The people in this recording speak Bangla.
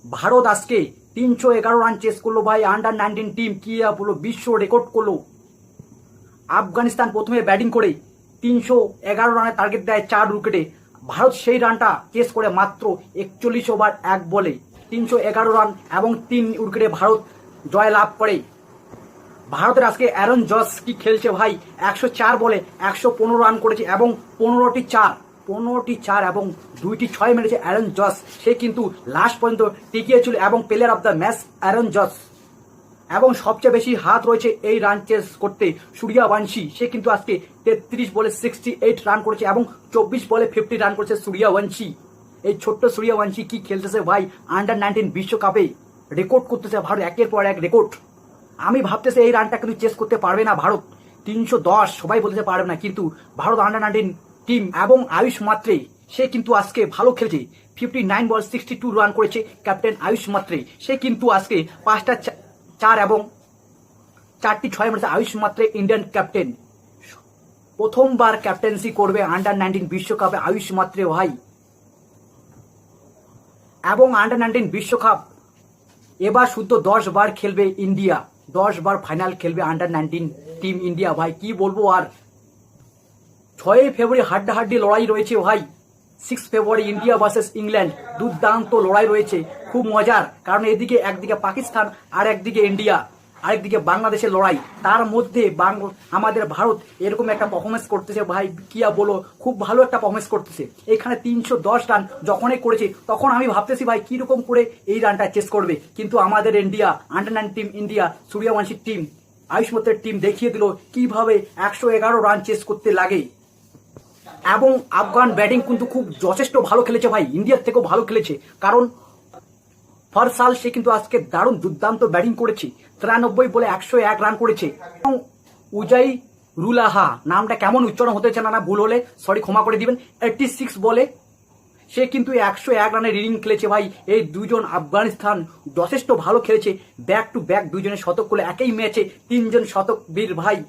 ভারত আজকে 311 রান চেস করলো ভাই। আন্ডার 19 টিম কি বলো, বিশ্ব রেকর্ড করলো। আফগানিস্তান প্রথমে ব্যাটিং করে 311 রানের টার্গেট দেয় 4 উইকেটে। ভারত সেই রানটা চেস করে মাত্র 41 ওভার 1 বলে 311 রান এবং 3 উইকেটে ভারত জয় লাভ করে। ভারতের আজকে অ্যারন জস কি খেলছে ভাই, 104 বলে 115 রান করেছে এবং 15টি চার এবং 2টি 6 মেরেছে অ্যারন জস। সে কিন্তু লাস্ট পর্যন্ত টিকিয়ে ছিল এবং player of the match Aaron Jos. এবং সবচেয়ে বেশি হাত রয়েছে এই রান চেস করতে সূর্যবংশী। সে কিন্তু আজকে 33 বলে 68 রান করেছে এবং 24 বলে 50 রান করেছে সূর্যবংশী। এই ছোট্ট সূর্যবংশী কি খেলতেছে ভাই, আন্ডার 19 বিশ্বকাপে রেকর্ড করতেছে ভারত, একের পর এক রেকর্ড। আমি ভাবতেছি এই রানটা কিন্তু চেস করতে পারবে না ভারত, 310 সবাই বলতে পারবে না, কিন্তু ভারত আন্ডার 19 টিম এবং আয়ুষ মাত্রে সে কিন্তু আজকে ভালো খেলছে। 59 বল 62 রান করেছে ক্যাপ্টেন আয়ুষ মাত্রে। সে কিন্তু আজকে 5টা 4 এবং 4টি 6 মেরেছে আয়ুষ মাত্রে। ইন্ডিয়ান ক্যাপ্টেন প্রথমবার ক্যাপ্টেন্সি করবে আন্ডার 19 বিশ্বকাপে আয়ুষ মাত্রে ভাই। এবং আন্ডার 19 বিশ্বকাপ এবার শুধু 10 বার খেলবে ইন্ডিয়া, 10 বার ফাইনাল খেলবে আন্ডার 19 টিম ইন্ডিয়া ভাই। কি বলবো আর, 6 ফেব্রুয়ারি হাড্ডাহাড্ডি লড়াই রয়েছে ভাই। 6 ফেব্রুয়ারি ইন্ডিয়া ভার্সেস ইংল্যান্ড, দুর্দান্ত লড়াই রয়েছে, খুব মজার। কারণ এদিকে একদিকে পাকিস্তান আর একদিকে ইন্ডিয়া, আরেকদিকে বাংলাদেশের লড়াই। তার মধ্যে আমাদের ভারত এরকম একটা পারফরমেন্স করতেছে ভাই, কিয়া বলো, খুব ভালো একটা পারফরমেন্স করতেছে। এখানে 310 রান যখনই করেছে তখন আমি ভাবতেছি ভাই কিরকম করে এই রানটা চেস করবে, কিন্তু আমাদের ইন্ডিয়া আন্ডার 19 টিম ইন্ডিয়া সূর্যবংশীর টিম আয়ুষ মাত্রের টিম দেখিয়ে দিল কিভাবে 111 রান চেস করতে লাগে। এবং আফগান ব্যাটিং কিন্তু খুব যথেষ্ট ভালো খেলেছে ভাই, ইন্ডিয়ার থেকেও ভালো খেলেছে। কারণ ফরসাল সে কিন্তু আজকে দারুণ দুর্দান্ত ব্যাটিং করেছে, 93 বলে 101 রান করেছে। এবং উজাই রুলাহা, নামটা কেমন উচ্চারণ হতেছে না ভুল হলে সরি ক্ষমা করে দিবেন, 86 বলে সে কিন্তু 101 রানের রিডিং খেলেছে ভাই। এই দুজন আফগানিস্তান যথেষ্ট ভালো খেলেছে, ব্যাক টু ব্যাক দুজনের শতক করলে একই ম্যাচে 3 জন শতক বীর ভাই।